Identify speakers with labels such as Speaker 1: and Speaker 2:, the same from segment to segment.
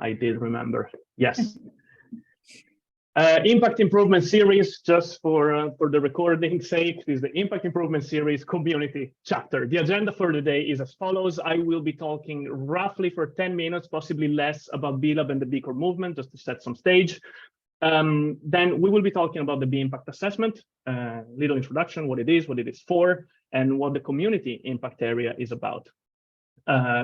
Speaker 1: I did remember. Yes. Impact Improvement Series, just for the recording's sake, is the Impact Improvement Series Community Chapter. The agenda for today is as follows. I will be talking roughly for 10 minutes, possibly less, about BLAB and the B Corp movement, just to set some stage. Then we will be talking about the B Impact Assessment, little introduction, what it is for, and what the Community Impact Area is about.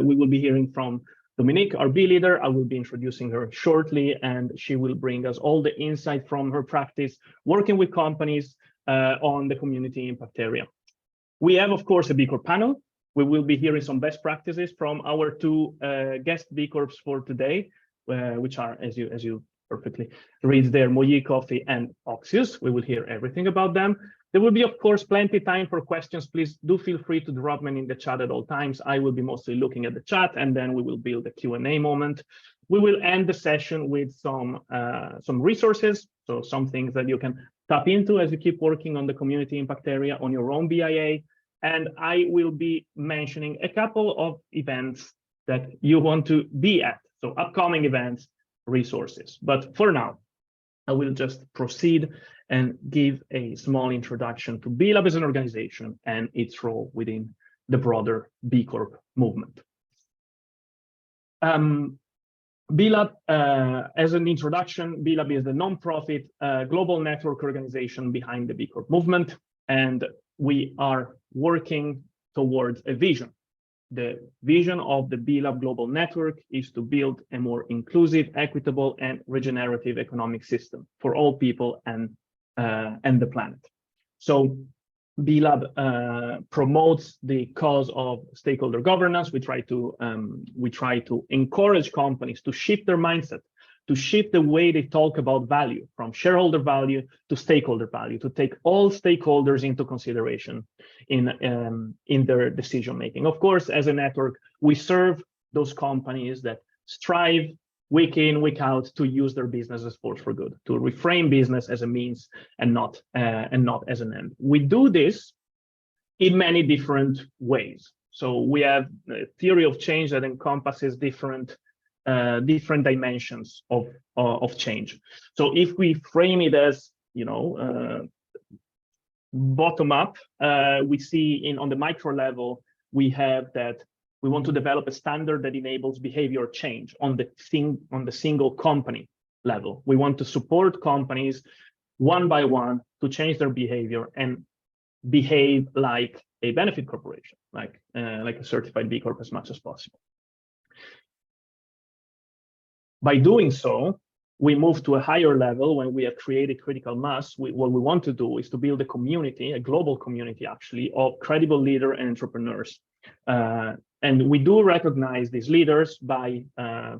Speaker 1: We will be hearing from Dominique, our B leader. I will be introducing her shortly, and she will bring us all the insight from her practice working with companies on the Community Impact Area. We have, of course, a B Corp panel. We will be hearing some best practices from our two guest B Corps for today, which are, as you perfectly read there, Moyi Coffee and Oxius. We will hear everything about them. There will be, of course, plenty of time for questions. Please do feel free to drop them in the chat at all times. I will be mostly looking at the chat, and then we will build a Q&A moment. We will end the session with some resources, so some things that you can tap into as you keep working on the Community Impact Area on your own BIA. And I will be mentioning a couple of events that you want to be at, so upcoming events, resources. But for now, I will just proceed and give a small introduction to BLAB as an organization and its role within the broader B Corp movement. BLAB, as an introduction, BLAB is the nonprofit global network organization behind the B Corp movement, and we are working towards a vision. The vision of the BLAB Global Network is to build a more inclusive, equitable, and regenerative economic system for all people and the planet. So BLAB promotes the cause of stakeholder governance. We try to encourage companies to shift their mindset, to shift the way they talk about value, from shareholder value to stakeholder value, to take all stakeholders into consideration in their decision making. Of course, as a network, we serve those companies that strive week in, week out to use their business as force for good, to reframe business as a means and not as an end. We do this in many different ways. So we have a theory of change that encompasses different dimensions of change. So if we frame it as, bottom up, we see on the micro level, we have that we want to develop a standard that enables behavior change on the single company level. We want to support companies one by one to change their behavior and behave like a benefit corporation, like a certified B Corp as much as possible. By doing so, we move to a higher level when we have created critical mass. What we want to do is to build a community, a global community actually, of credible leaders and entrepreneurs. And we do recognize these leaders by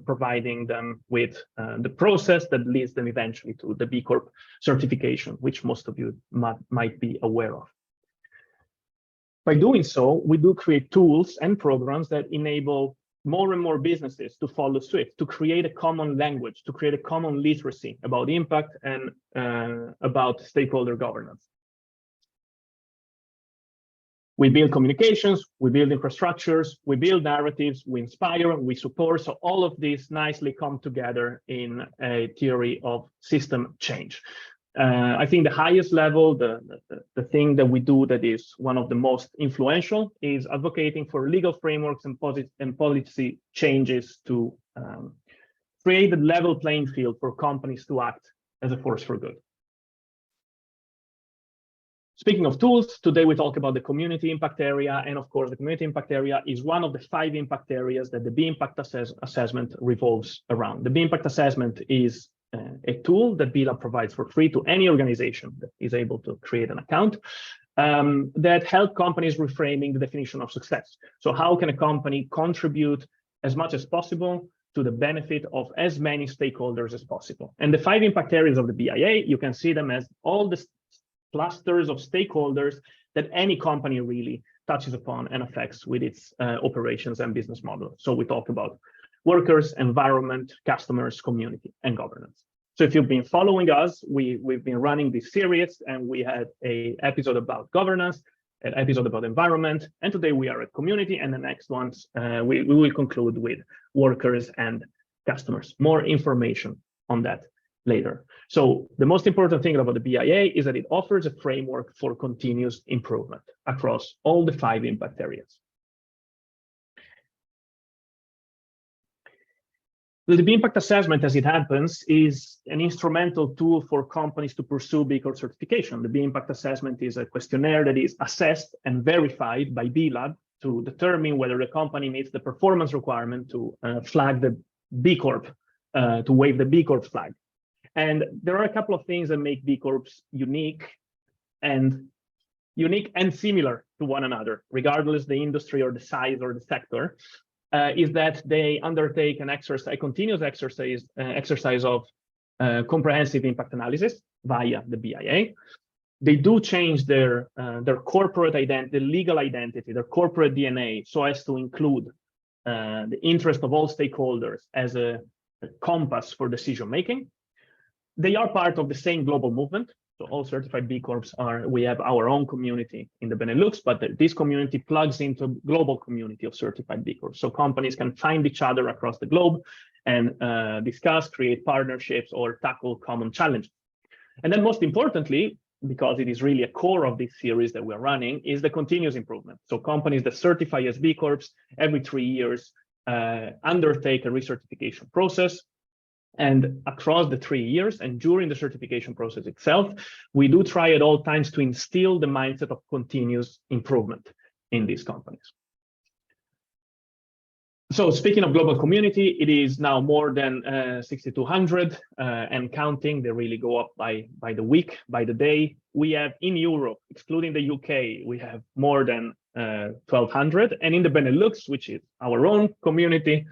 Speaker 1: providing them with the process that leads them eventually to the B Corp certification, which most of you might be aware of. By doing so, we do create tools and programs that enable more and more businesses to follow suit, to create a common language, to create a common literacy about impact and about stakeholder governance. We build communications, we build infrastructures, we build narratives, we inspire, we support. So all of these nicely come together in a theory of system change. I think the highest level, the thing that we do that is one of the most influential is advocating for legal frameworks and policy changes to create a level playing field for companies to act as a force for good. Speaking of tools, today we talk about the Community Impact Area, and of course the Community Impact Area is one of the 5 impact areas that the B Impact Assessment revolves around. The B Impact Assessment is a tool that BLAB provides for free to any organization that is able to create an account that help companies reframing the definition of success. So how can a company contribute as much as possible to the benefit of as many stakeholders as possible? And the 5 impact areas of the BIA, you can see them as all the clusters of stakeholders that any company really touches upon and affects with its operations and business model. So we talk about workers, environment, customers, community, and governance. So if you've been following us, we've been running this series, and we had an episode about governance, an episode about environment, and today we are at community, and the next ones we will conclude with workers and customers. More information on that later. So the most important thing about the BIA is that it offers a framework for continuous improvement across all the 5 impact areas. The B impact assessment, as it happens, is an instrumental tool for companies to pursue B Corp certification. The B impact assessment is a questionnaire that is assessed and verified by B Lab to determine whether the company meets the performance requirement to flag the B Corp, to wave the B Corp flag. And there are a couple of things that make B Corps unique and similar to one another, regardless the industry or the size or the sector. Is that they undertake a continuous exercise of comprehensive impact analysis via the BIA. They do change their corporate identity, legal identity, their corporate DNA, so as to include the interest of all stakeholders as a compass for decision making. They are part of the same global movement. So all certified B Corps we have our own community in the Benelux, but this community plugs into a global community of certified B Corps. So companies can find each other across the globe and discuss, create partnerships, or tackle common challenges. And then most importantly, because it is really a core of this series that we're running, is the continuous improvement. So companies that certify as B Corps every 3 years undertake a recertification process. And across the 3 years and during the certification process itself, we do try at all times to instill the mindset of continuous improvement in these companies. So speaking of global community, it is now more than 6,200 and counting. They really go up by the week, by the day. We have in Europe, excluding the UK, we have more than 1,200. And in the Benelux, which is our own community,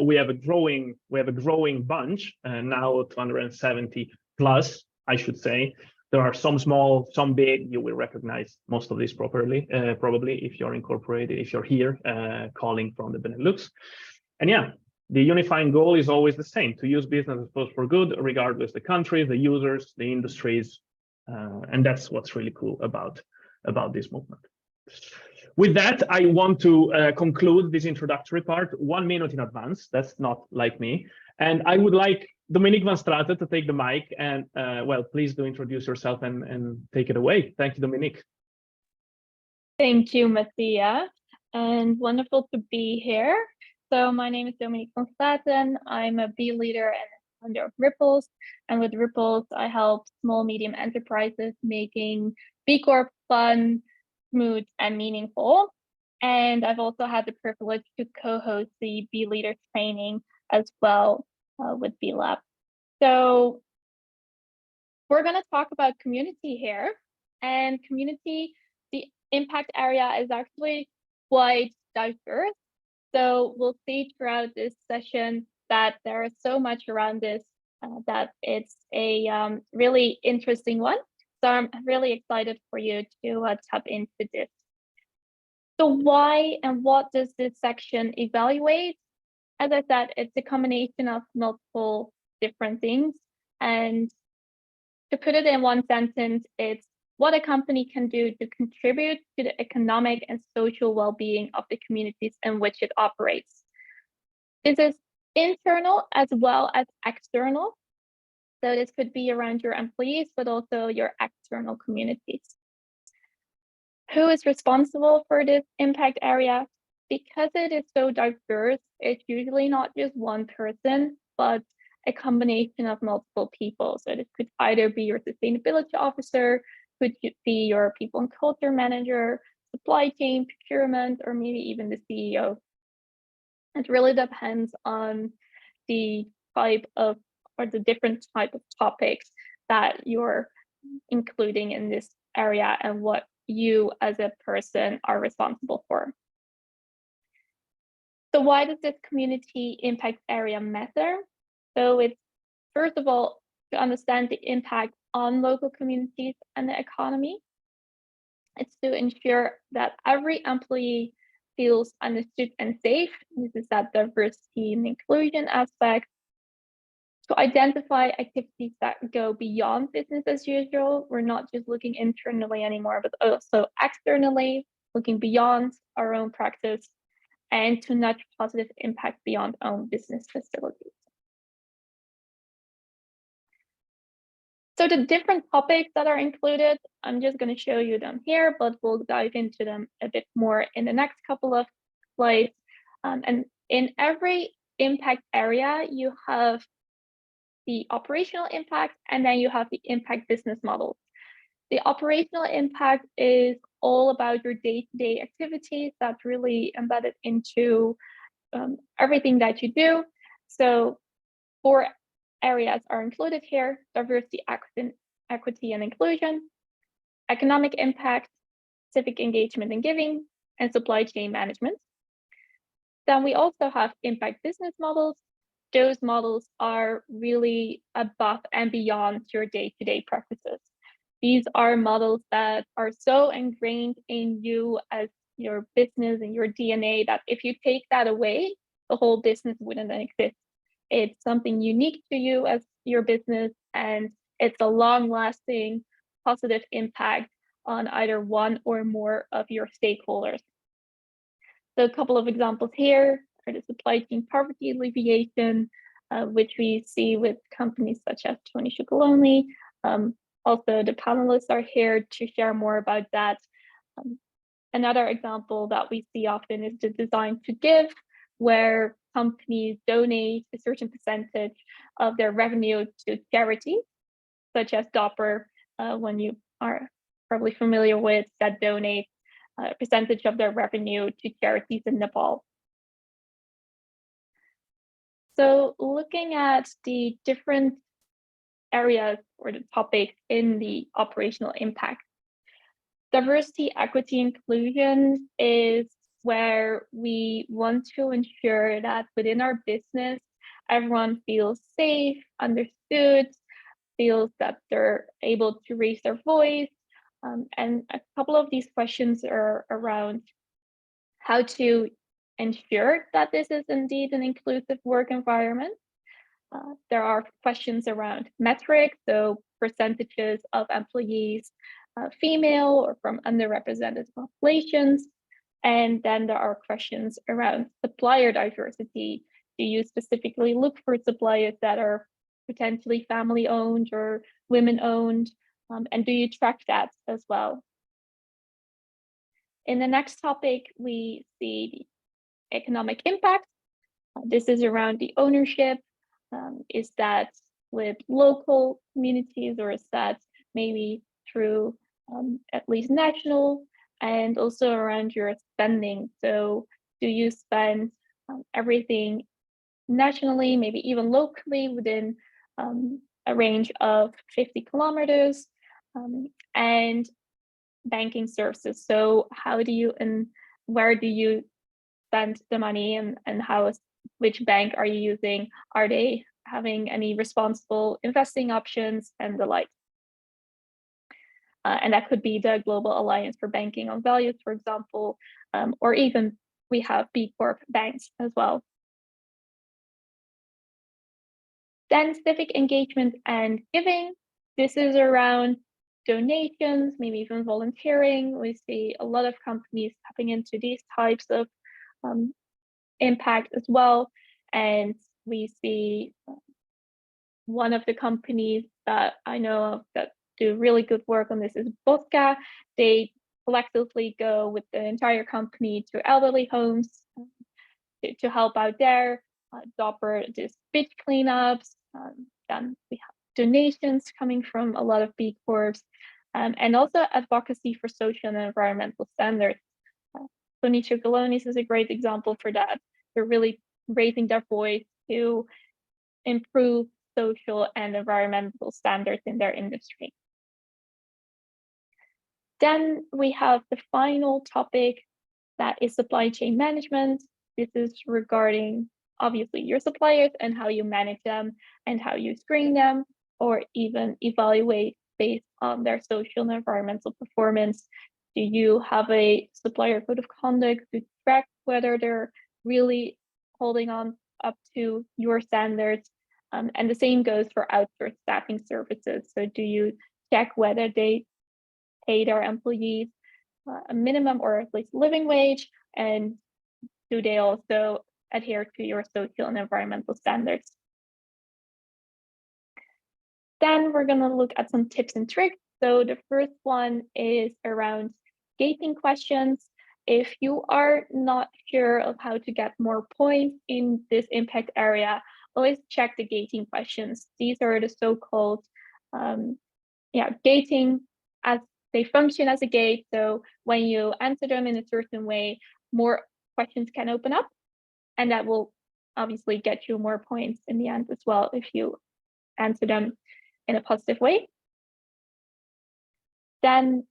Speaker 1: we have a growing bunch, now 270 plus, I should say. There are some small, some big. You will recognize most of these probably if you're incorporated, if you're here calling from the Benelux. And yeah, the unifying goal is always the same: to use business as force for good, regardless the countries, the users, the industries, and that's what's really cool about this movement. With that, I want to conclude this introductory part 1 minute in advance. That's not like me. And I would like Dominique van Straten to take the mic and, well, please do introduce yourself and take it away. Thank you, Dominique.
Speaker 2: Thank you, Mattia, and wonderful to be here. So my name is Dominique van Straten. I'm a B leader and founder of Ripples. And with Ripples, I help small, medium enterprises making B Corp fun, smooth, and meaningful. And I've also had the privilege to co-host the B Leader training as well with B Lab. So we're going to talk about community here, and community, the impact area is actually quite diverse. So we'll see throughout this session that there is so much around this that it's a really interesting one. So I'm really excited for you to tap into this. So why and what does this section evaluate? As I said, it's a combination of multiple different things. And to put it in one sentence, it's what a company can do to contribute to the economic and social well-being of the communities in which it operates. This is internal as well as external. So this could be around your employees, but also your external communities. Who is responsible for this impact area? Because it is so diverse, it's usually not just one person, but a combination of multiple people. So this could either be your sustainability officer, could be your people and culture manager, supply chain, procurement, or maybe even the CEO. It really depends on the type of, or the different type of topics that you're including in this area and what you as a person are responsible for. So why does this community impact area matter? So it's, first of all, to understand the impact on local communities and the economy. It's to ensure that every employee feels understood and safe. This is that diversity and inclusion aspect. To identify activities that go beyond business as usual. We're not just looking internally anymore, but also externally, looking beyond our own practice. and to nudge positive impact beyond own business facilities. So the different topics that are included, I'm just going to show you them here, but we'll dive into them a bit more in the next couple of slides. And in every impact area, you have the operational impact, and then you have the impact business model. The operational impact is all about your day-to-day activities that's really embedded into everything that you do. So 4 areas are included here: diversity, equity and inclusion, economic impact, civic engagement and giving, and supply chain management. Then we also have impact business models. Those models are really above and beyond your day-to-day practices. These are models that are so ingrained in you as your business and your DNA that if you take that away, the whole business wouldn't exist. It's something unique to you as your business, and it's a long-lasting positive impact on either one or more of your stakeholders. So a couple of examples here are the supply chain poverty alleviation, which we see with companies such as Tony Chocolonely. Also, the panelists are here to share more about that. Another example that we see often is the design to give, where companies donate a certain percentage of their revenue to charities, such as Dopper, when you are probably familiar with, that donate a percentage of their revenue to charities in Nepal. So looking at the different areas or the topics in the operational impact, diversity, equity, inclusion is where we want to ensure that within our business, everyone feels safe, understood, feels that they're able to raise their voice. And a couple of these questions are around how to ensure that this is indeed an inclusive work environment. There are questions around metrics, so percentages of employees female or from underrepresented populations. And then there are questions around supplier diversity. Do you specifically look for suppliers that are potentially family owned or women owned? And do you track that as well? In the next topic, we see the economic impact. This is around the ownership. Is that with local communities, or is that maybe through at least national, and also around your spending? So do you spend everything nationally, maybe even locally within a range of 50 kilometers? And banking services. So how do you and where do you spend the money, and which bank are you using? Are they having any responsible investing options and the like? And that could be the Global Alliance for Banking on Values, for example, or even we have B Corp banks as well. Then civic engagement and giving. This is around donations, maybe even volunteering. We see a lot of companies tapping into these types of impact as well. And we see one of the companies that I know of that do really good work on this is Bosca. They collectively go with the entire company to elderly homes to help out there. Dopper does beach cleanups. Then we have donations coming from a lot of B Corps, and also advocacy for social and environmental standards. Tony Chocolonely is a great example for that. They're really raising their voice to improve social and environmental standards in their industry. Then we have the final topic, that is supply chain management. This is regarding obviously your suppliers and how you manage them and how you screen them, or even evaluate based on their social and environmental performance. Do you have a supplier code of conduct to track whether they're really holding on up to your standards? And the same goes for outsourced staffing services. So do you check whether they pay their employees a minimum or at least living wage? And do they also adhere to your social and environmental standards? Then we're going to look at some tips and tricks. So the first one is around gating questions. If you are not sure of how to get more points in this impact area, always check the gating questions. These are the so-called gating, as they function as a gate. So when you answer them in a certain way, more questions can open up, and that will obviously get you more points in the end as well if you answer them in a positive way. Then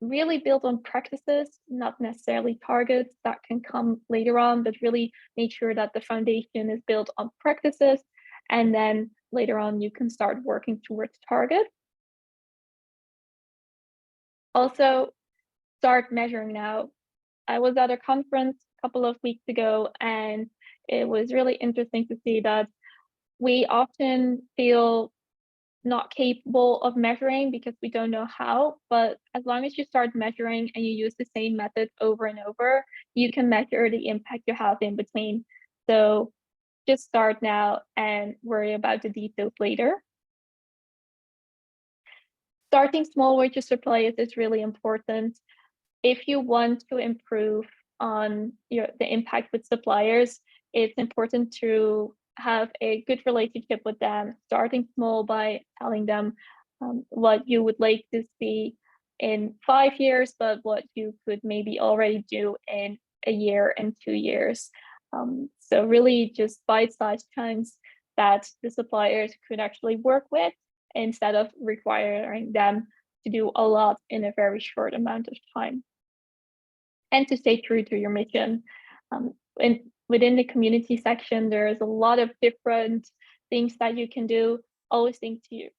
Speaker 2: really build on practices, not necessarily targets that can come later on, but really make sure that the foundation is built on practices, and then later on you can start working towards targets. Also, start measuring now. I was at a conference a couple of weeks ago, and it was really interesting to see that we often feel not capable of measuring because we don't know how, but as long as you start measuring and you use the same method over and over, you can measure the impact you have in between. So just start now and worry about the details later. Starting small with your suppliers is really important. If you want to improve on the impact with suppliers, it's important to have a good relationship with them, starting small by telling them what you would like to see in 5 years, but what you could maybe already do in a year and 2 years. So really just bite-sized chunks that the suppliers could actually work with instead of requiring them to do a lot in a very short amount of time. And to stay true to your mission. And within the community section, there's a lot of different things that you can do. Always think to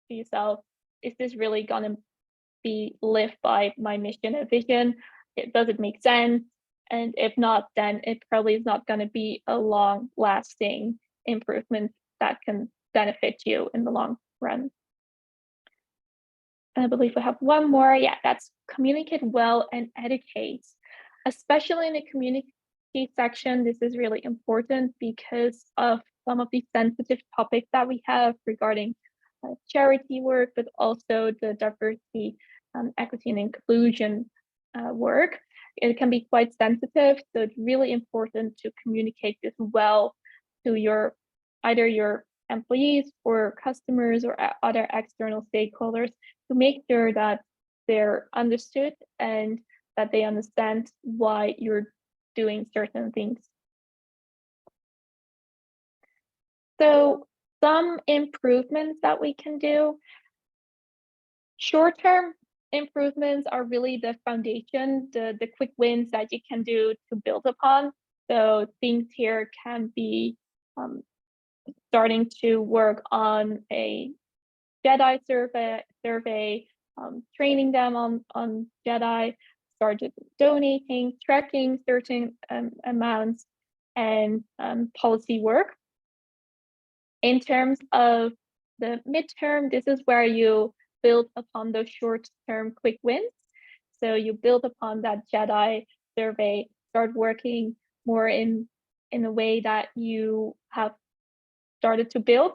Speaker 2: yourself, is this really gonna be lived by my mission and vision? Does it make sense? And if not, then it probably is not gonna be a long-lasting improvement that can benefit you in the long run. I believe we have one more. Yeah, that's communicate well and educate. Especially in the community section, this is really important because of some of the sensitive topics that we have regarding charity work, but also the diversity, equity, and inclusion work. It can be quite sensitive, so it's really important to communicate this well to either your employees or customers or other external stakeholders to make sure that they're understood and that they understand why you're doing certain things. So some improvements that we can do. Short-term improvements are really the foundation, the quick wins that you can do to build upon. So things here can be starting to work on a Jedi survey, training them on Jedi, started donating, tracking certain amounts, and policy work. In terms of the midterm, this is where you build upon those short-term quick wins. So you build upon that Jedi survey, start working more in a way that you have started to build.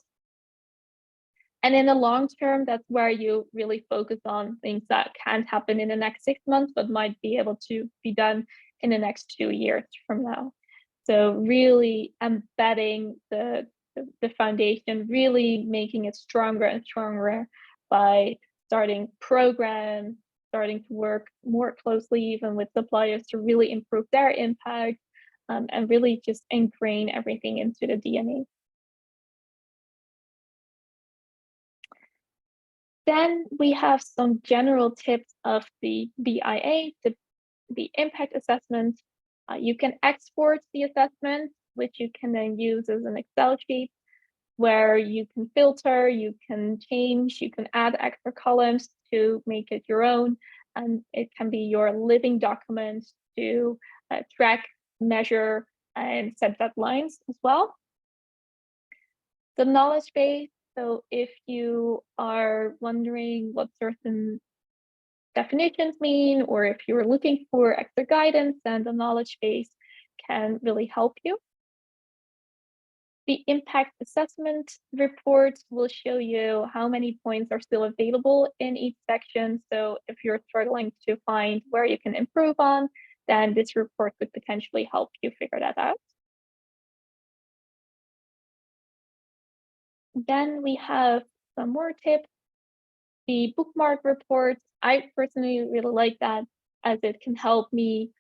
Speaker 2: And in the long term, that's where you really focus on things that can't happen in the next 6 months, but might be able to be done in the next 2 years from now. So really embedding the foundation, really making it stronger and stronger by starting programs, starting to work more closely even with suppliers to really improve their impact, and really just ingrain everything into the DNA. Then we have some general tips of the BIA, the impact assessment. You can export the assessment, which you can then use as an Excel sheet where you can filter, you can change, you can add extra columns to make it your own. And it can be your living document to track, measure, and set deadlines as well. The knowledge base. So if you are wondering what certain definitions mean, or if you're looking for extra guidance, then the knowledge base can really help you. The impact assessment report will show you how many points are still available in each section. So if you're struggling to find where you can improve on, then this report could potentially help you figure that out. Then we have some more tips. The bookmark report, I personally really like that, as it can help me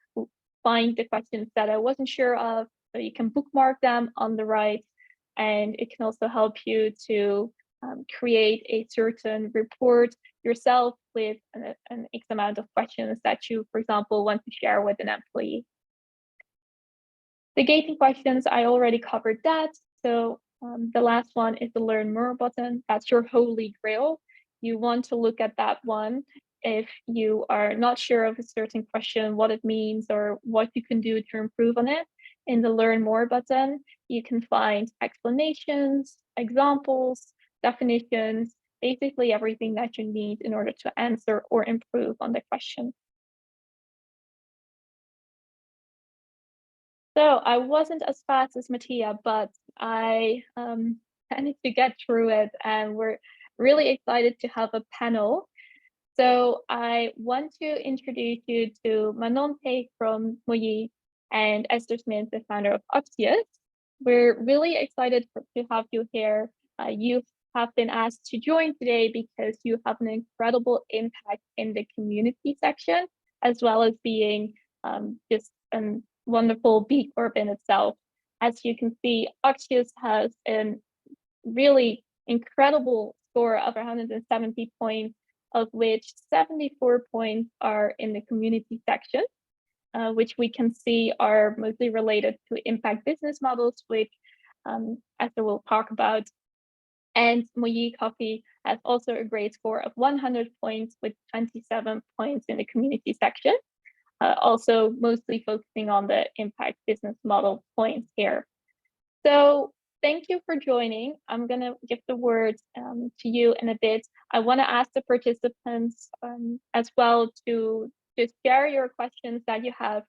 Speaker 2: find the questions that I wasn't sure of. So you can bookmark them on the right, and it can also help you to create a certain report yourself with an X amount of questions that you, for example, want to share with an employee. The gating questions, I already covered that. So the last one is the Learn More button. That's your holy grail. You want to look at that one if you are not sure of a certain question, what it means, or what you can do to improve on it. In the Learn More button, you can find explanations, examples, definitions, basically everything that you need in order to answer or improve on the question. So I wasn't as fast as Mattia, but I managed to get through it, and we're really excited to have a panel. So I want to introduce you to Manon Peek from Moyi and Esther Smith, the founder of Axios. We're really excited to have you here. You have been asked to join today because you have an incredible impact in the community section, as well as being just a wonderful B Corp in itself. As you can see, Axios has a really incredible score of 170 points, of which 74 points are in the community section, which we can see are mostly related to impact business models, which Esther will talk about. And Moyi Coffee has also a great score of 100 points with 27 points in the community section, also mostly focusing on the impact business model points here. So thank you for joining. I'm going to give the word to you in a bit. I want to ask the participants as well to share your questions that you have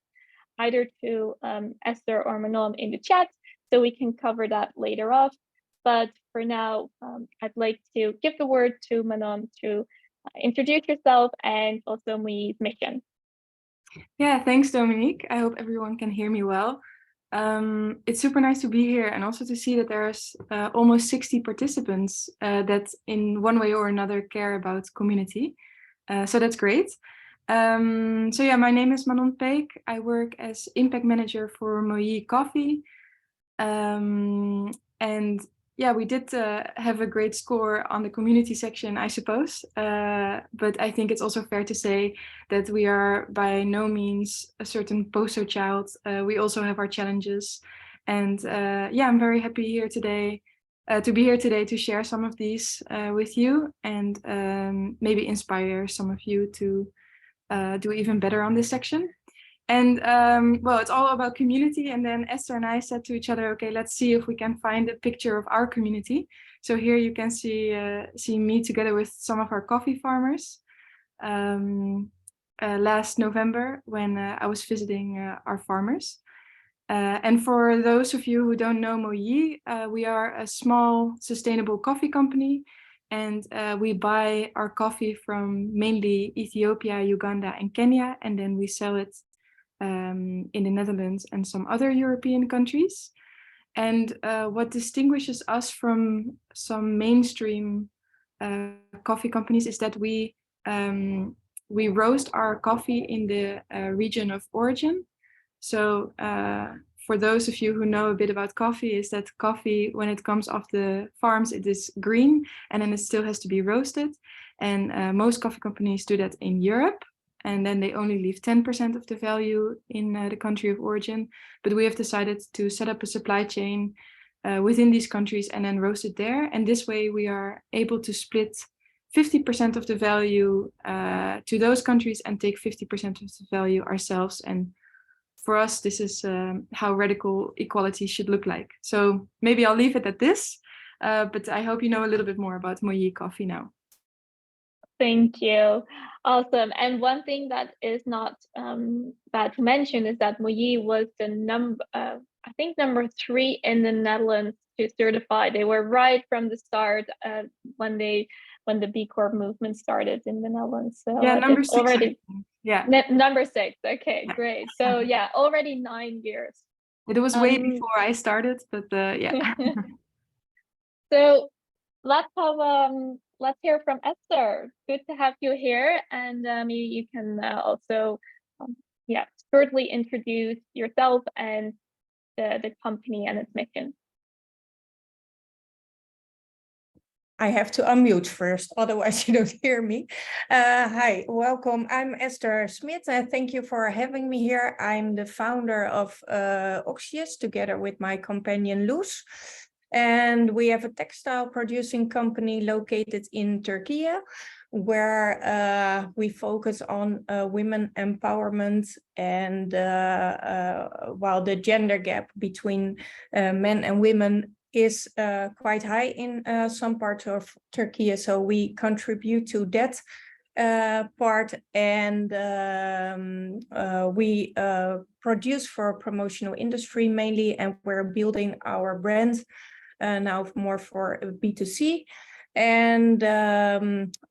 Speaker 2: either to Esther or Manon in the chat, so we can cover that later off. But for now, I'd like to give the word to Manon to introduce yourself and also Moyi's mission.
Speaker 3: Yeah, thanks, Dominique. I hope everyone can hear me well. It's super nice to be here, and also to see that there's almost 60 participants that in one way or another care about community. So that's great. So yeah, my name is Manon Peek. I work as impact manager for Moyi Coffee. And yeah, we did have a great score on the community section, I suppose. But I think it's also fair to say that we are by no means a certain poster child. We also have our challenges. And yeah, I'm very happy here today to be here today to share some of these with you, and maybe inspire some of you to do even better on this section. And well, it's all about community. And then Esther and I said to each other, okay, let's see if we can find a picture of our community. So here you can see me together with some of our coffee farmers last November when I was visiting our farmers. And for those of you who don't know Moyi, we are a small sustainable coffee company. And we buy our coffee from mainly Ethiopia, Uganda, and Kenya, and then we sell it in the Netherlands and some other European countries. And what distinguishes us from some mainstream coffee companies is that we roast our coffee in the region of origin. So for those of you who know a bit about coffee, is that coffee, when it comes off the farms, it is green, and then it still has to be roasted. And most coffee companies do that in Europe, and then they only leave 10% of the value in the country of origin. But we have decided to set up a supply chain within these countries and then roast it there. And this way we are able to split 50% of the value to those countries and take 50% of the value ourselves. And for us, this is how radical equality should look like. So maybe I'll leave it at this, but I hope you know a little bit more about Moyi Coffee now.
Speaker 2: Thank you. Awesome. And one thing that is not bad to mention is that Moyi was the I think number 3 in the Netherlands to certify. They were right from the start when the B Corp movement started in the Netherlands. So
Speaker 3: Yeah, number
Speaker 2: it's
Speaker 3: 6.
Speaker 2: already
Speaker 3: Yeah.
Speaker 2: number 6. Okay,
Speaker 3: Yeah.
Speaker 2: great. So yeah, already 9 years.
Speaker 3: It was way before I started, but yeah.
Speaker 2: So let's hear from Esther. Good to have you here, and you can also shortly introduce yourself and the company and its mission.
Speaker 4: I have to unmute first, otherwise you don't hear me. Hi, welcome. I'm Esther Smit. Thank you for having me here. I'm the founder of Oxius together with my companion Luz. And we have a textile producing company located in Turkey, where we focus on women empowerment, and while the gender gap between men and women is quite high in some parts of Turkey, so we contribute to that part, and we produce for promotional industry mainly, and we're building our brand now more for B2C. And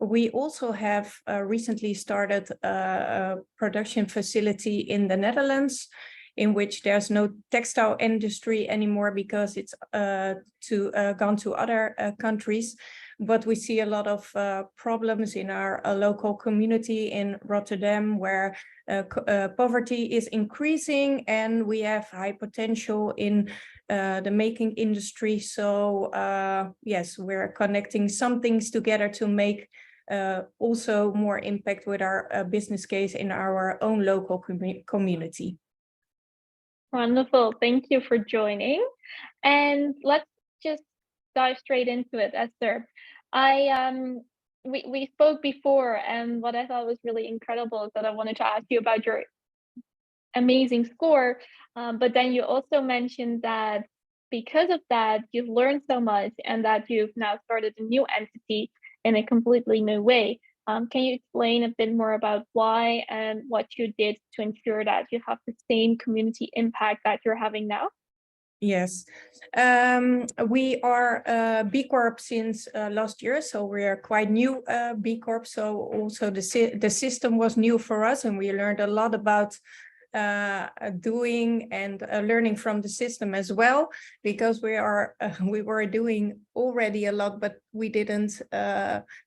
Speaker 4: we also have recently started a production facility in the Netherlands, in which there's no textile industry anymore because it's gone to other countries. But we see a lot of problems in our local community in Rotterdam, where poverty is increasing, and we have high potential in the making industry. So yes, we're connecting some things together to make also more impact with our business case in our own local community.
Speaker 2: Wonderful. Thank you for joining. And let's just dive straight into it, Esther. We spoke before, and what I thought was really incredible is that I wanted to ask you about your amazing score, but then you also mentioned that because of that, you've learned so much, and that you've now started a new entity in a completely new way. Can you explain a bit more about why and what you did to ensure that you have the same community impact that you're having now?
Speaker 4: Yes, we are B Corp since last year, so we are quite new B Corp. So also the system was new for us, and we learned a lot about doing and learning from the system as well, because we were doing already a lot, but we didn't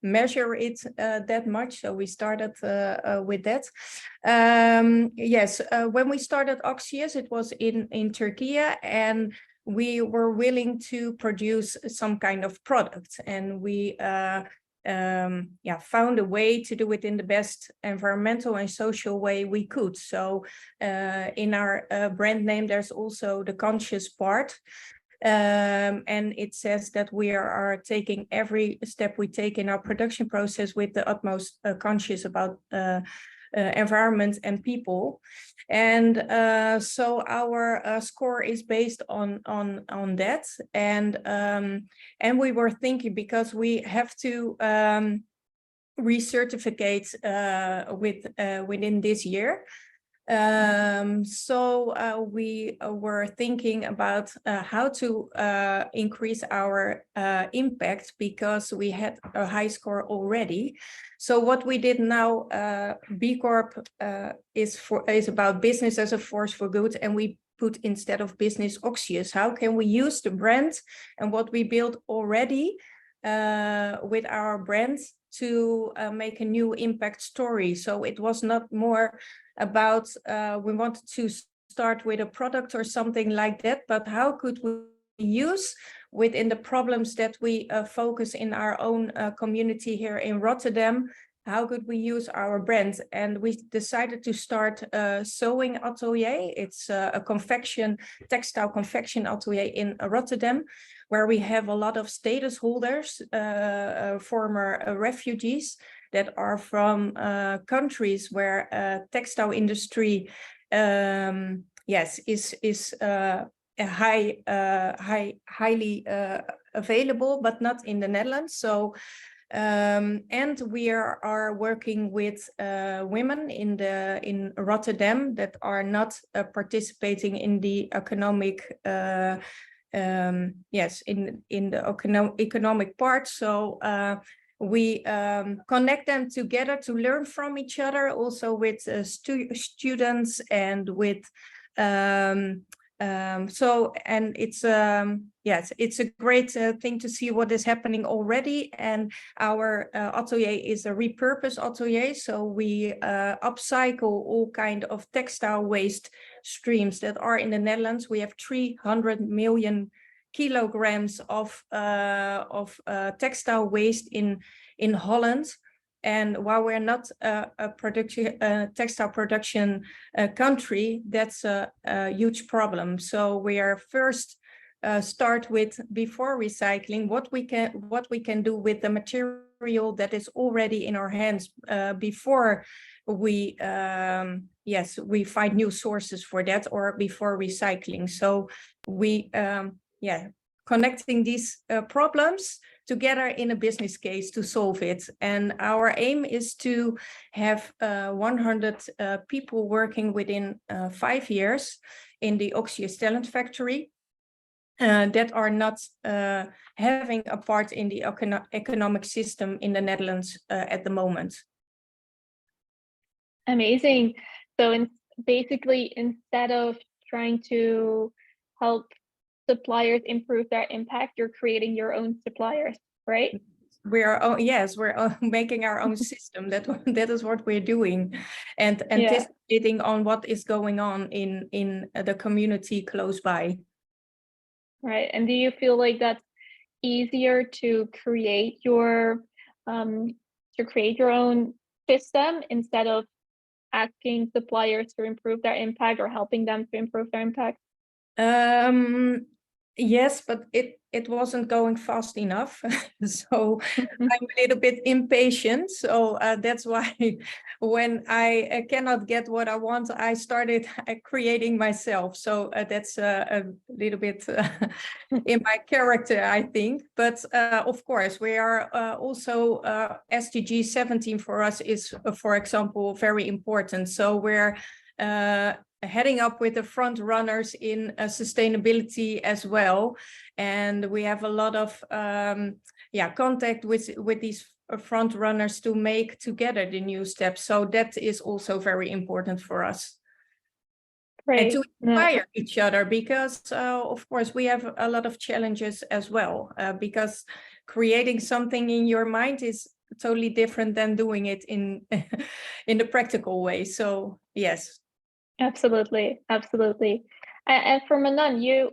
Speaker 4: measure it that much. So we started with that. Yes, when we started Oxius, it was in Turkey, and we were willing to produce some kind of product, and we found a way to do it in the best environmental and social way we could. So in our brand name, there's also the conscious part. And it says that we are taking every step we take in our production process with the utmost conscious about environment and people. And so our score is based on that. And we were thinking, because we have to recertificate within this year. So we were thinking about how to increase our impact, because we had a high score already. So what we did now, B Corp is about business as a force for good, and we put, instead of business, Oxius. How can we use the brand and what we built already with our brand to make a new impact story? So it was not more about we wanted to start with a product or something like that, but how could we use within the problems that we focus in our own community here in Rotterdam, how could we use our brand? And we decided to start a sewing atelier. It's a textile confection atelier in Rotterdam, where we have a lot of status holders, former refugees, that are from countries where textile industry, is highly available, but not in the Netherlands. So And we are working with women in Rotterdam that are not participating in the economic in the economic part. So we connect them together to learn from each other, also with students and with and it's yes, it's a great thing to see what is happening already. And our atelier is a repurpose atelier, so we upcycle all kind of textile waste streams that are in the Netherlands. We have 300 million kilograms of textile waste in Holland. And while we're not a textile production country, that's a huge problem. So we are first start with, before recycling, what we can do with the material that is already in our hands before we we find new sources for that, or before recycling. So we connecting these problems together in a business case to solve it. And our aim is to have 100 people working within 5 years in the Oxius Talent Factory that are not having a part in the economic system in the Netherlands at the moment.
Speaker 2: Amazing. So basically, instead of trying to help suppliers improve their impact, you're creating your own suppliers, right?
Speaker 4: We're making our own system. That is what we're doing, and anticipating on what is going on in the community close by.
Speaker 2: Right. And do you feel like that's easier to create your own system instead of asking suppliers to improve their impact or helping them to improve their impact?
Speaker 4: Yes, but it wasn't going fast enough. So I'm a little bit impatient. So that's why when I cannot get what I want, I started creating myself. So that's a little bit in my character, I think. But of course, we are also SDG 17 for us is, for example, very important. So we're heading up with the front runners in sustainability as well, and we have a lot of contact with these front runners to make together the new steps. So that is also very important for us. Right. And to inspire each other, because of course we have a lot of challenges as well, because creating something in your mind is totally different than doing it in the practical way. So yes.
Speaker 2: Absolutely. And for Manon, you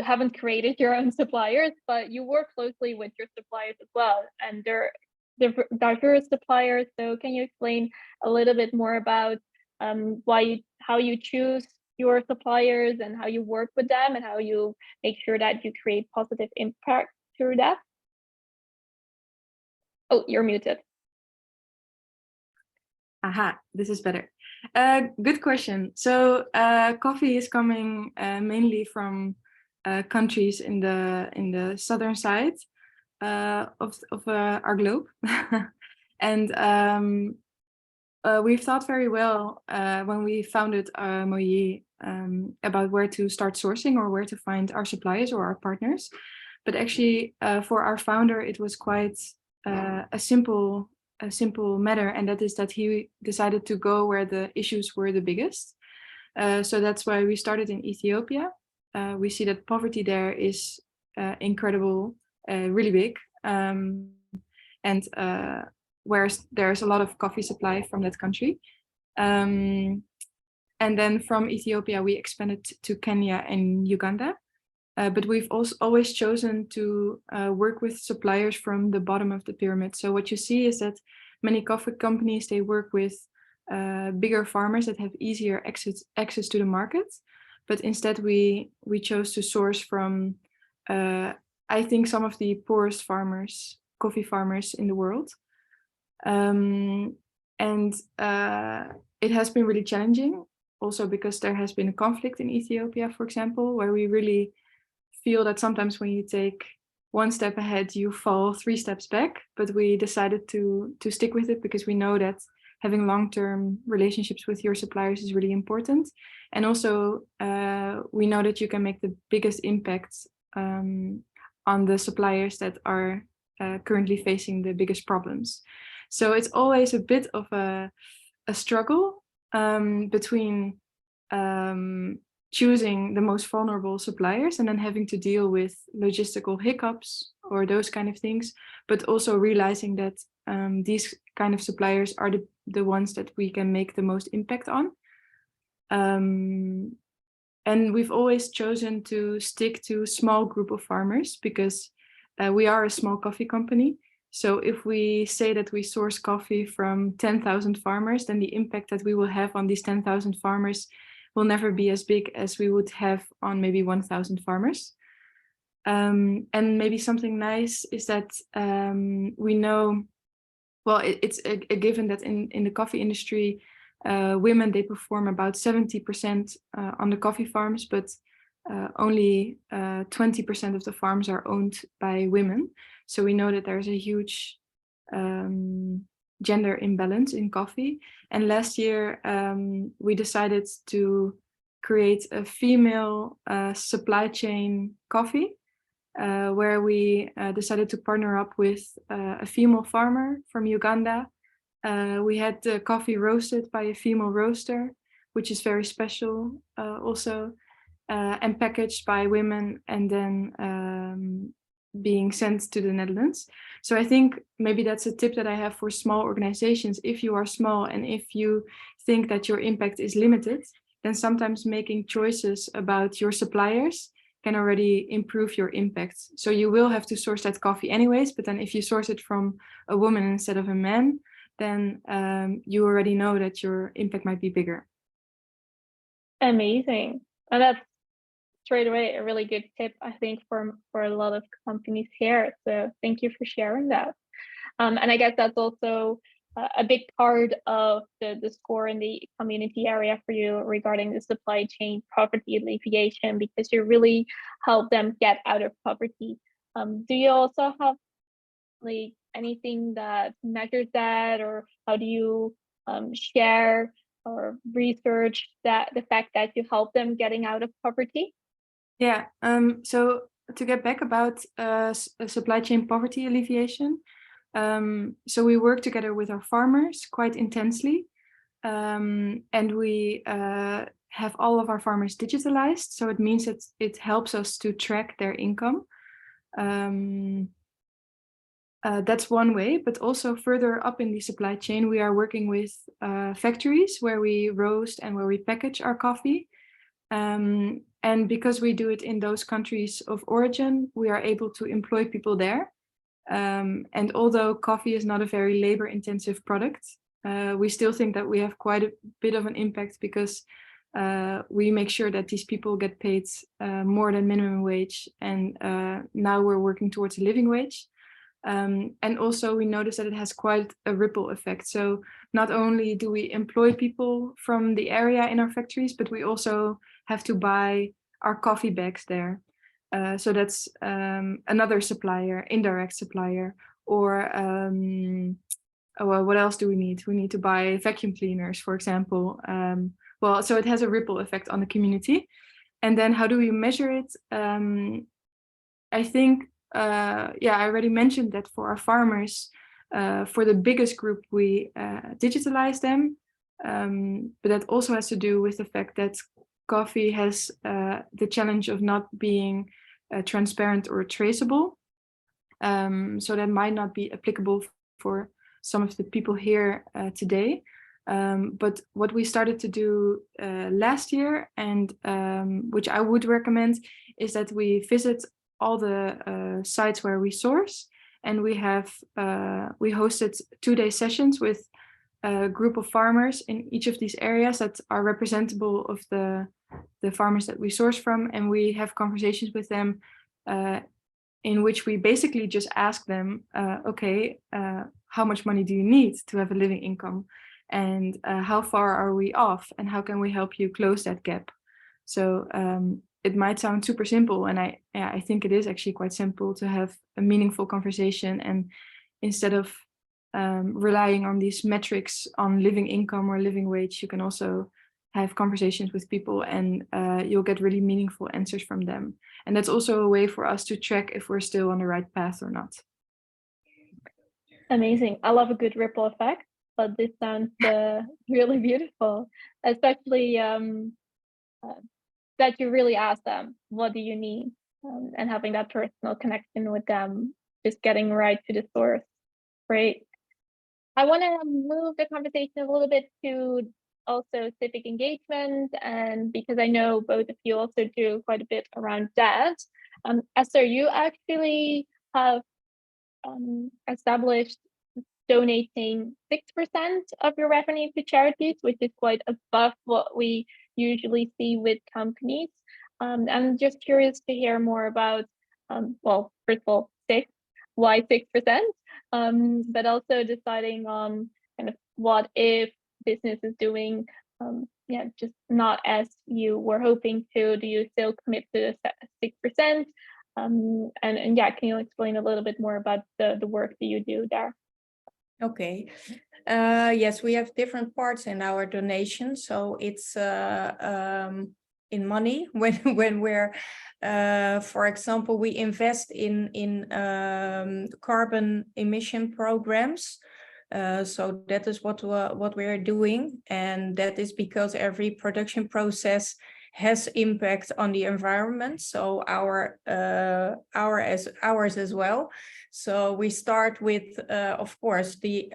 Speaker 2: haven't created your own suppliers, but you work closely with your suppliers as well, and they're diverse suppliers. So can you explain a little bit more about how you choose your suppliers and how you work with them and how you make sure that you create positive impact through that? Oh, you're muted.
Speaker 3: Aha, this is better. Good question. So coffee is coming mainly from countries in the southern side of our globe, and we've thought very well when we founded Moyi about where to start sourcing or where to find our suppliers or our partners. But actually, for our founder, it was quite a simple matter, and that is that he decided to go where the issues were the biggest. So that's why we started in Ethiopia. We see that poverty there is incredible, really big, and whereas there's a lot of coffee supply from that country. And then from Ethiopia, we expanded to Kenya and Uganda. But we've also always chosen to work with suppliers from the bottom of the pyramid. So what you see is that many coffee companies, they work with bigger farmers that have easier access to the market. But instead we chose to source from, I think, some of the poorest coffee farmers in the world. And it has been really challenging, also because there has been a conflict in Ethiopia, for example, where we really feel that sometimes when you take one step ahead, you fall 3 steps back. But we decided to stick with it because we know that having long-term relationships with your suppliers is really important. And also, we know that you can make the biggest impact on the suppliers that are currently facing the biggest problems. So it's always a bit of a struggle between choosing the most vulnerable suppliers and then having to deal with logistical hiccups or those kind of things, but also realizing that these kind of suppliers are the ones that we can make the most impact on. And we've always chosen to stick to a small group of farmers because we are a small coffee company. So if we say that we source coffee from 10,000 farmers, then the impact that we will have on these 10,000 farmers will never be as big as we would have on maybe 1,000 farmers. And maybe something nice is that we know, well, it's a given that in the coffee industry, women, they perform about 70% on the coffee farms, but only 20% of the farms are owned by women. So we know that there's a huge gender imbalance in coffee. And last year, we decided to create a female supply chain coffee, where we decided to partner up with a female farmer from Uganda. We had the coffee roasted by a female roaster, which is very special also, and packaged by women and then being sent to the Netherlands. So I think maybe that's a tip that I have for small organizations. If you are small and if you think that your impact is limited, then sometimes making choices about your suppliers can already improve your impact. So you will have to source that coffee anyways, but then if you source it from a woman instead of a man, then you already know that your impact might be bigger.
Speaker 2: Amazing. And that's straight away a really good tip, I think, for a lot of companies here. So thank you for sharing that. And I guess that's also a big part of the score in the community area for you regarding the supply chain poverty alleviation, because you really help them get out of poverty. Do you also have like anything that measures that, or how do you share or research that the fact that you help them getting out of poverty?
Speaker 3: Yeah, so to get back about supply chain poverty alleviation, so we work together with our farmers quite intensely, and we have all of our farmers digitalized. So it means that it helps us to track their income. That's one way, but also further up in the supply chain, we are working with factories where we roast and where we package our coffee. And because we do it in those countries of origin, we are able to employ people there. And although coffee is not a very labor-intensive product, we still think that we have quite a bit of an impact because we make sure that these people get paid more than minimum wage. And now we're working towards a living wage. And also we notice that it has quite a ripple effect. So not only do we employ people from the area in our factories, but we also have to buy our coffee bags there. So that's another supplier, indirect supplier, or well, what else do we need? We need to buy vacuum cleaners, for example. Well, so it has a ripple effect on the community. And then how do we measure it? I think, yeah, I already mentioned that for our farmers, for the biggest group, we digitalize them. But that also has to do with the fact that coffee has the challenge of not being transparent or traceable. So that might not be applicable for some of the people here today. But what we started to do last year, and which I would recommend, is that we visit all the sites where we source, and we hosted 2-day sessions with a group of farmers in each of these areas that are representable of the farmers that we source from, and we have conversations with them in which we basically just ask them, okay, how much money do you need to have a living income, and how far are we off, and how can we help you close that gap? So it might sound super simple, and I think it is actually quite simple to have a meaningful conversation, and instead of relying on these metrics on living income or living wage, you can also have conversations with people, and you'll get really meaningful answers from them. And that's also a way for us to track if we're still on the right path or not.
Speaker 2: Amazing. I love a good ripple effect, but this sounds really beautiful, especially that you really ask them, what do you need? And having that personal connection with them, just getting right to the source. Great. I want to move the conversation a little bit to also civic engagement, and because I know both of you also do quite a bit around that. Esther, you actually have established donating 6% of your revenue to charities, which is quite above what we usually see with companies. I'm just curious to hear more about, well, first of all, why 6%, but also deciding on kind of what if business is doing, just not as you were hoping to. Do you still commit to the 6%? And yeah, can you explain a little bit more about the work that you do there?
Speaker 4: Okay. Yes, we have different parts in our donation. So it's in money when we're, for example, we invest in carbon emission programs. So that is what we are doing, and that is because every production process has impact on the environment. So ours as well. So we start with, of course, the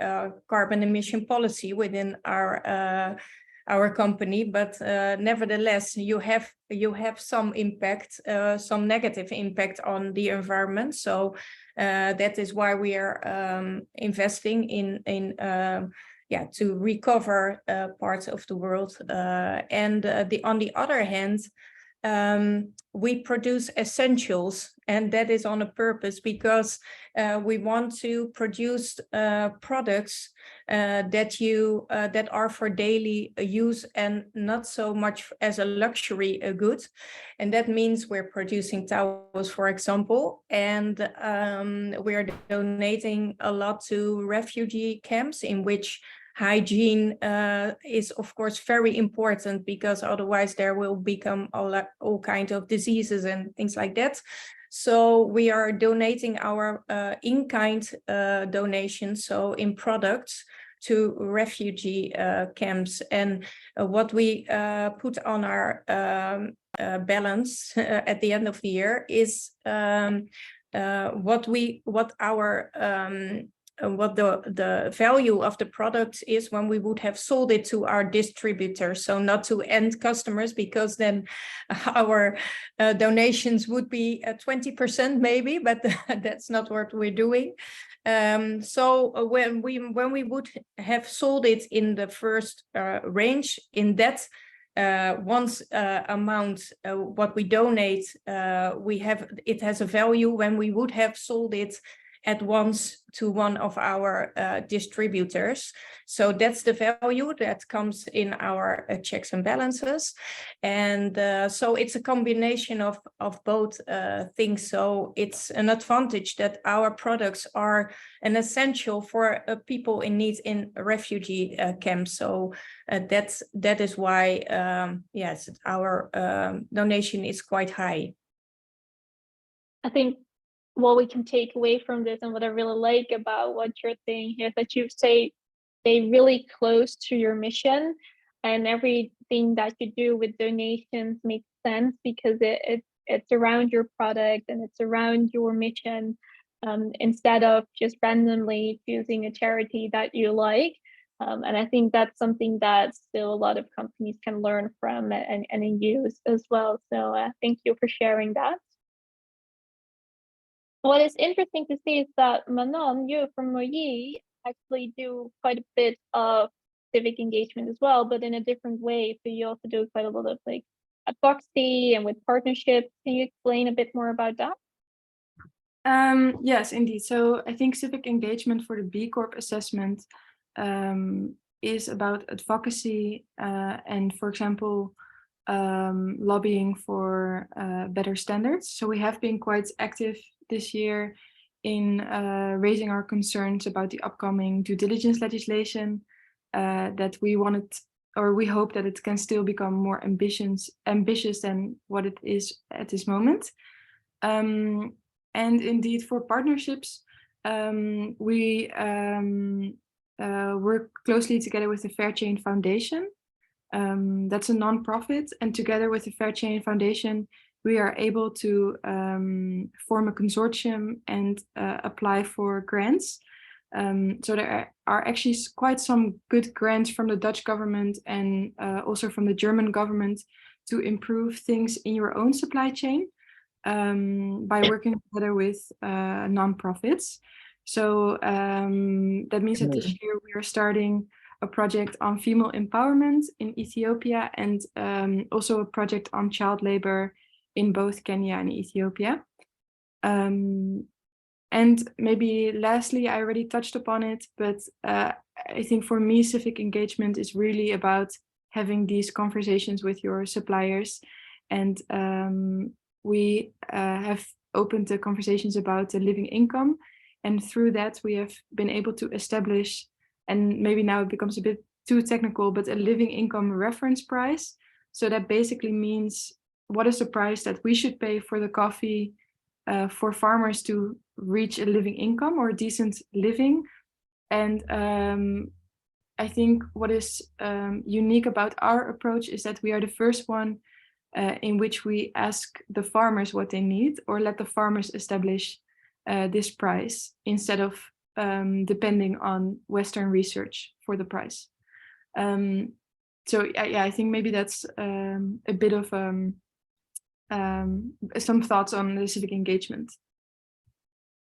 Speaker 4: carbon emission policy within our company, but nevertheless, you have some impact, some negative impact on the environment. So that is why we are investing in to recover parts of the world. And on the other hand, we produce essentials, and that is on a purpose, because we want to produce products that are for daily use and not so much as a luxury good. And that means we're producing towels, for example, and we're donating a lot to refugee camps, in which hygiene is, of course, very important, because otherwise there will become all kinds of diseases and things like that. So we are donating our in-kind donations, so in products, to refugee camps. And what we put on our balance at the end of the year is what the value of the product is when we would have sold it to our distributors, so not to end customers, because then our donations would be 20% maybe, but that's not what we're doing. So when we would have sold it in the first range, in that once amount what we donate, it has a value when we would have sold it at once to one of our distributors. So that's the value that comes in our checks and balances. And so it's a combination of both things. So it's an advantage that our products are an essential for people in need in refugee camps. So that is why, yes, our donation is quite high.
Speaker 2: I think what we can take away from this, and what I really like about what you're saying here, is that you stay really close to your mission, and everything that you do with donations makes sense, because it's around your product and it's around your mission, instead of just randomly choosing a charity that you like. And I think that's something that still a lot of companies can learn from and use as well. So thank you for sharing that. What is interesting to see is that Manon, you from Moyi, actually do quite a bit of civic engagement as well, but in a different way. So you also do quite a lot of like advocacy and with partnerships. Can you explain a bit more about that?
Speaker 3: Yes, indeed. So I think civic engagement for the B Corp assessment is about advocacy, and, for example, lobbying for better standards. So we have been quite active this year in raising our concerns about the upcoming due diligence legislation that we wanted, or we hope that it can still become more ambitious than what it is at this moment. And indeed, for partnerships, we work closely together with the Fair Chain Foundation. That's a nonprofit, and together with the Fair Chain Foundation, we are able to form a consortium and apply for grants. So there are actually quite some good grants from the Dutch government and also from the German government to improve things in your own supply chain by working together with nonprofits. So that means that this year we are starting a project on female empowerment in Ethiopia and also a project on child labor in both Kenya and Ethiopia. And maybe lastly, I already touched upon it, but I think for me, civic engagement is really about having these conversations with your suppliers. And we have opened the conversations about the living income. And through that, we have been able to establish, and maybe now it becomes a bit too technical, but a living income reference price. So that basically means what is the price that we should pay for the coffee for farmers to reach a living income or decent living. And I think what is unique about our approach is that we are the first one in which we ask the farmers what they need, or let the farmers establish this price instead of depending on Western research for the price. So yeah, I think maybe that's a bit of some thoughts on the civic engagement.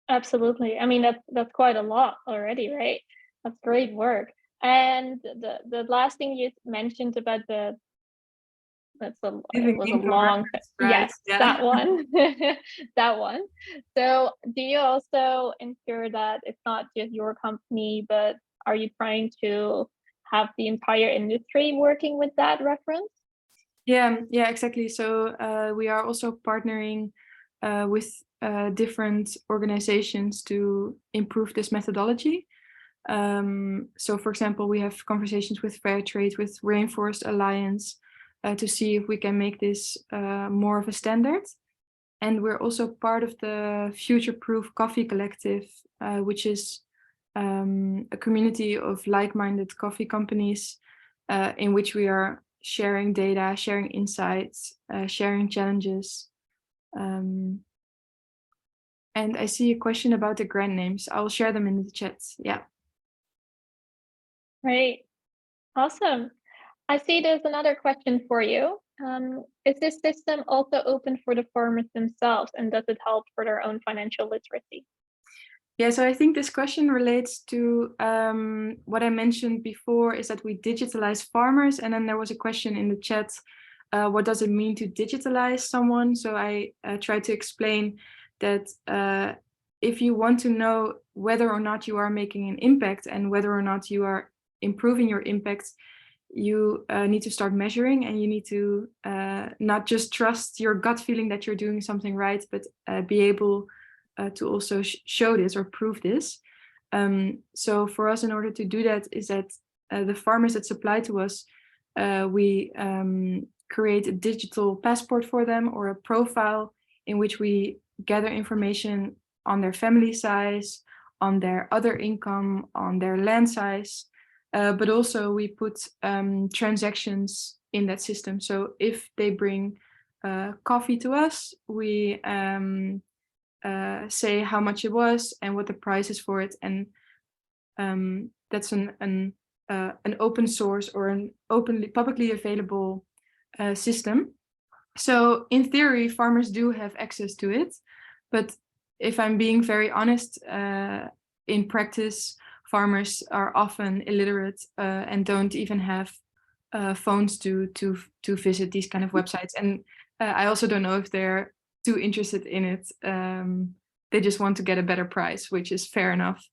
Speaker 2: Absolutely. I mean, that's quite a lot already, right? That's great work. And the last thing you mentioned about it was a long, yes, yeah. That one, that one. So do you also ensure that it's not just your company, but are you trying to have the entire industry working with that reference?
Speaker 3: Yeah, exactly. So we are also partnering with different organizations to improve this methodology. So for example, we have conversations with Fair Trade, with Rainforest Alliance, to see if we can make this more of a standard. And we're also part of the Future Proof Coffee Collective, which is a community of like-minded coffee companies in which we are sharing data, sharing insights, sharing challenges. And I see a question about the grant names. I'll share them in the chat. Yeah.
Speaker 2: Right. Awesome. I see there's another question for you. Is this system also open for the farmers themselves, and does it help for their own financial literacy?
Speaker 3: Yeah, so I think this question relates to what I mentioned before, is that we digitalize farmers. And then there was a question in the chat, what does it mean to digitalize someone? So I tried to explain that if you want to know whether or not you are making an impact and whether or not you are improving your impact, you need to start measuring, and you need to not just trust your gut feeling that you're doing something right, but be able to also show this or prove this. So for us, in order to do that, is that the farmers that supply to us, we create a digital passport for them, or a profile in which we gather information on their family size, on their other income, on their land size, but also we put transactions in that system. So if they bring coffee to us, we say how much it was and what the price is for it, and that's an open source or an publicly available system. So in theory, farmers do have access to it, but if I'm being very honest, in practice, farmers are often illiterate and don't even have phones to visit these kind of websites. And I also don't know if they're too interested in it. They just want to get a better price, which is fair enough.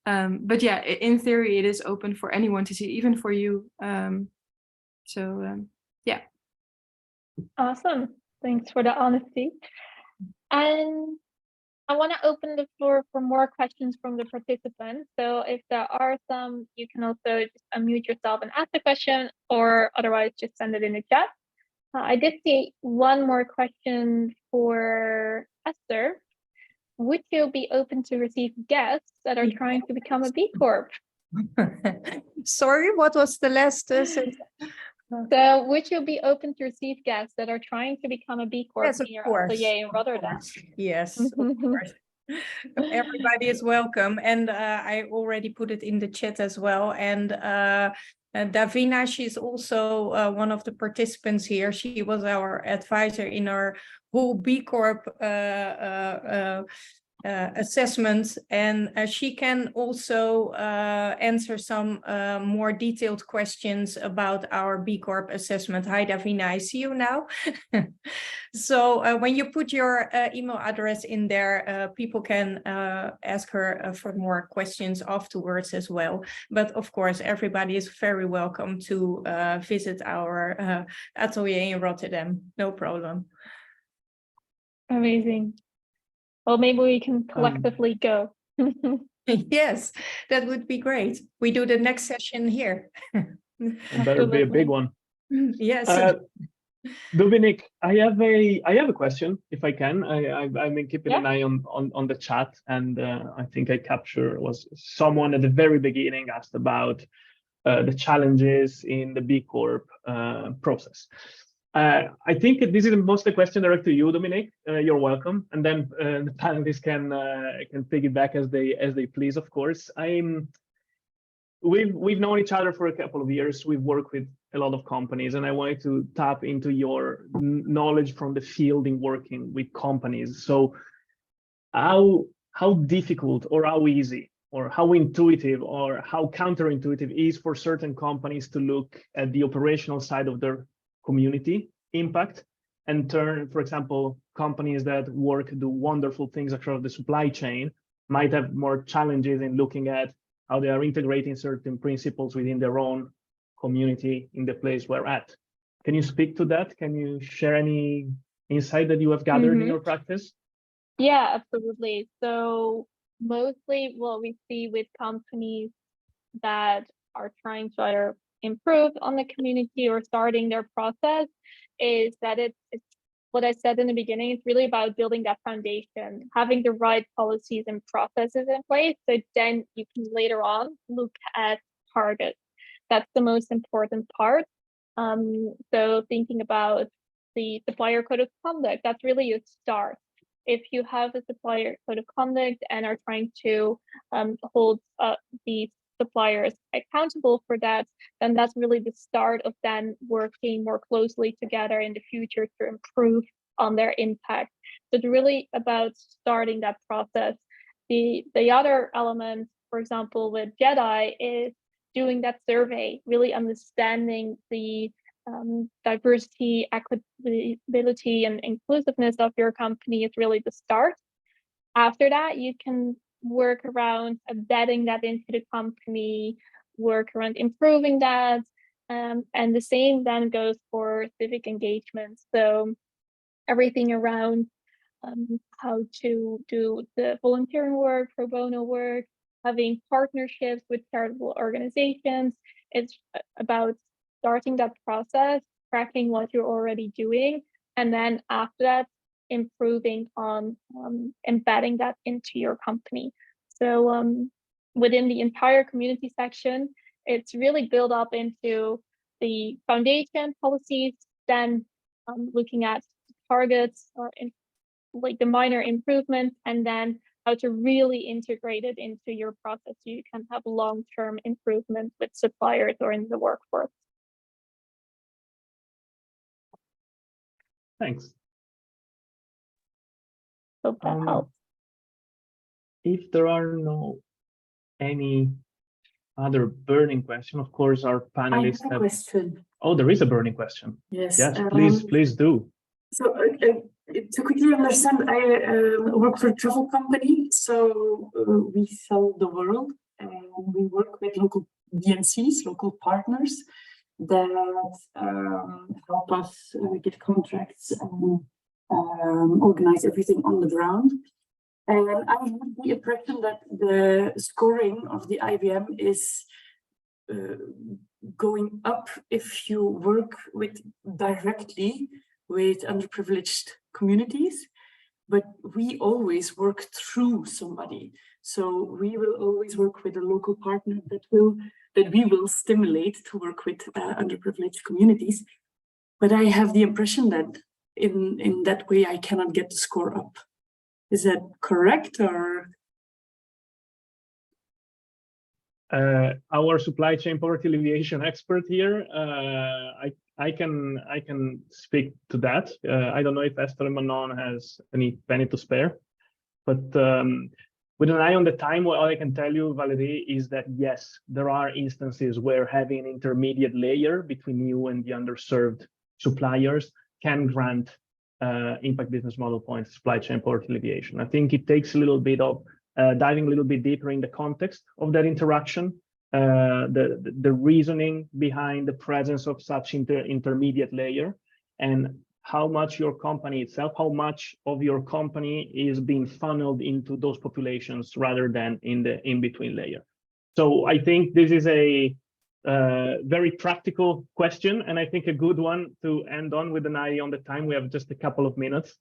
Speaker 3: But yeah, in theory, it is open for anyone to see, even for you. Yeah.
Speaker 2: Awesome. Thanks for the honesty. And I want to open the floor for more questions from the participants. So if there are some, you can also just unmute yourself and ask the question, or otherwise just send it in the chat. I did see one more question for Esther. Would you be open to receive guests that are trying to become a B Corp?
Speaker 4: Sorry, what was the last sentence?
Speaker 2: So would you be open to receive guests that are trying to become a B Corp
Speaker 4: Yes,
Speaker 2: in your atelier in Rotterdam?
Speaker 4: Yes, of course. Everybody is welcome. And I already put it in the chat as well. And Davina, she's also one of the participants here. She was our advisor in our whole B Corp assessment, and she can also answer some more detailed questions about our B Corp assessment. Hi, Davina, I see you now. So when you put your email address in there, people can ask her for more questions afterwards as well. But of course, everybody is very welcome to visit our atelier in Rotterdam. No problem.
Speaker 2: Amazing. Well, maybe we can collectively go.
Speaker 4: Yes, that would be great. We do the next session here.
Speaker 1: And that would be a big one.
Speaker 4: Yes.
Speaker 1: Dominic, I have a question, if I can. I've been keeping an eye on the chat, and I think I captured was someone at the very beginning asked about the challenges in the B Corp process. I think this is mostly a question direct to you, Dominic. You're welcome, and then the panelists can piggyback as they please. Of course, we've known each other for a couple of years. We've worked with a lot of companies, and I wanted to tap into your knowledge from the field in working with companies. So, how difficult or how easy or how intuitive or how counterintuitive is for certain companies to look at the operational side of their community impact and turn, for example, companies that do wonderful things across the supply chain might have more challenges in looking at how they are integrating certain principles within their own community in the place we're at. Can you speak to that? Can you share any insight that you have gathered in your practice?
Speaker 2: Yeah, absolutely. So mostly what we see with companies that are trying to either improve on the community or starting their process is that it's what I said in the beginning. It's really about building that foundation, having the right policies and processes in place, so then you can later on look at targets. That's the most important part. So thinking about the supplier code of conduct, that's really a start. If you have a supplier code of conduct and are trying to hold the suppliers accountable for that, then that's really the start of then working more closely together in the future to improve on their impact. So it's really about starting that process. The other element, for example, with JEDI is doing that survey, really understanding the diversity, equitability, and inclusiveness of your company is really the start. After that, you can work around embedding that into the company, work around improving that. And the same then goes for civic engagement. So everything around how to do the volunteering work, pro bono work, having partnerships with charitable organizations. It's about starting that process, tracking what you're already doing, and then after that, improving on embedding that into your company. So within the entire community section, it's really built up into the foundation policies, then looking at targets or like the minor improvements, and then how to really integrate it into your process so you can have long-term improvement with suppliers or in the workforce.
Speaker 1: Thanks.
Speaker 2: Hope that helps.
Speaker 1: If there are no any other burning question, of course, our panelists
Speaker 5: have a question.
Speaker 1: Oh, there is a burning question.
Speaker 5: Yes.
Speaker 1: Yes, please do.
Speaker 5: So to quickly understand, I work for a travel company. So we sell the world, and we work with local DNCs, local partners. that help us get contracts and organize everything on the ground. And I have the impression that the scoring of the IBM is going up if you work directly with underprivileged communities, but we always work through somebody. So we will always work with a local partner that we will stimulate to work with underprivileged communities. But I have the impression that in that way I cannot get the score up. Is that correct, or?
Speaker 1: Our supply chain poverty alleviation expert here, I can speak to that. I don't know if Esther and Manon has any penny to spare, but with an eye on the time, what I can tell you, Valerie, is that yes, there are instances where having an intermediate layer between you and the underserved suppliers can grant impact business model points, supply chain poverty alleviation. I think it takes a little bit of diving a little bit deeper in the context of that interaction, the reasoning behind the presence of such intermediate layer, and how much your company itself, how much of your company is being funneled into those populations rather than in the in-between layer. So I think this is a very practical question, and I think a good one to end on with an eye on the time. We have just a couple of minutes.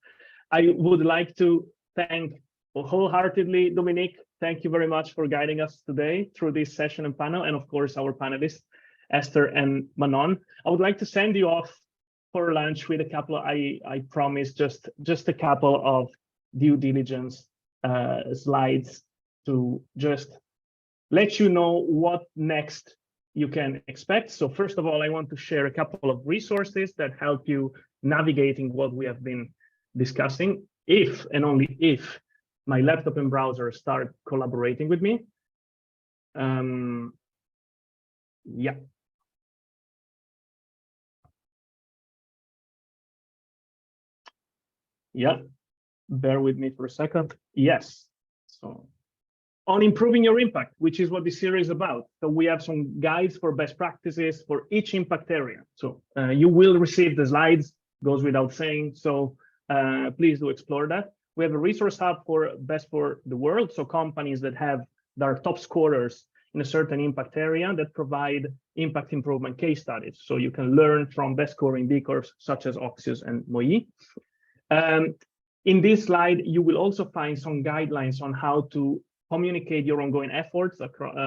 Speaker 1: I would like to thank wholeheartedly Dominique. Thank you very much for guiding us today through this session and panel, and of course our panelists, Esther and Manon. I would like to send you off for lunch with a couple of, I promise, just a couple of due diligence slides to just let you know what next you can expect. So first of all, I want to share a couple of resources that help you navigating what we have been discussing, if and only if my laptop and browser start collaborating with me. Yeah. Yeah, bear with me for a second. Yes, so on improving your impact, which is what this series is about. So we have some guides for best practices for each impact area. So you will receive the slides, goes without saying. So please do explore that. We have a resource hub for best for the world. So companies that are top scorers in a certain impact area that provide impact improvement case studies. So you can learn from best scoring B Corps such as Oxius and Moyi. In this slide, you will also find some guidelines on how to communicate your ongoing efforts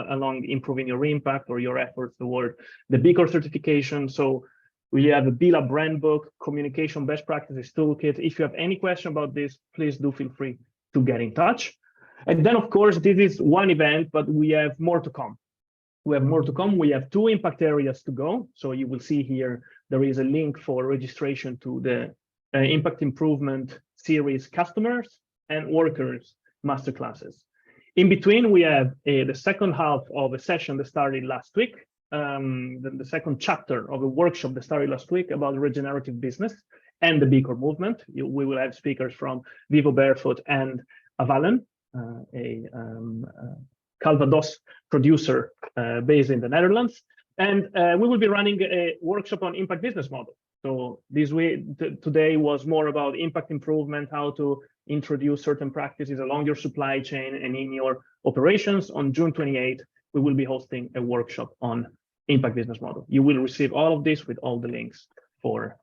Speaker 1: along improving your impact or your efforts toward the B Corp certification. So we have a BILA brand book, communication best practices toolkit. If you have any question about this, please do feel free to get in touch. And then, of course, this is one event, but we have more to come. We have more to come. We have 2 impact areas to go. So you will see here, there is a link for registration to the impact improvement series customers and workers masterclasses. In between, we have the second half of a session that started last week, the second chapter of a workshop that started last week about regenerative business and the B Corp movement. We will have speakers from Vivo Barefoot and Avalen, a Calvados producer based in the Netherlands. And we will be running a workshop on impact business model. So this way, today was more about impact improvement, how to introduce certain practices along your supply chain and in your operations. On June 28th, we will be hosting a workshop on impact business model. You will receive all of this with all the links for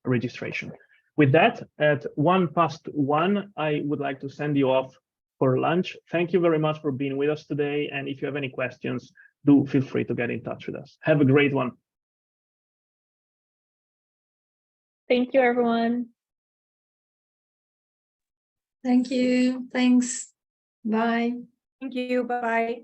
Speaker 1: registration. With that, at 1:01, I would like to send you off for lunch. Thank you very much for being with us today. And if you have any questions, do feel free to get in touch with us. Have a great one.
Speaker 2: Thank you, everyone.
Speaker 6: Thank you. Thanks. Bye.
Speaker 4: Thank you. Bye.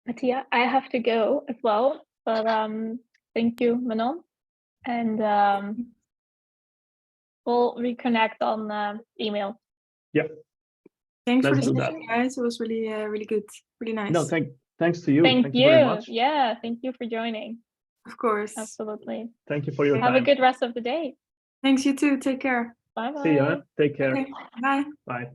Speaker 2: Mattia, I have to go as well, but thank you, Manon, and we'll reconnect on email.
Speaker 3: Thanks for
Speaker 1: Let's do that.
Speaker 3: listening, guys. It was really, really good, really nice.
Speaker 1: No, thanks to you.
Speaker 2: Thank you.
Speaker 1: Very much.
Speaker 2: Yeah, thank you for joining.
Speaker 3: Of course.
Speaker 2: Absolutely.
Speaker 1: Thank you for your
Speaker 2: Have
Speaker 1: time.
Speaker 2: a good rest of the day.
Speaker 3: Thanks, you too. Take care.
Speaker 2: Bye bye.
Speaker 1: See ya. Take care.
Speaker 3: Okay, bye.
Speaker 1: Bye.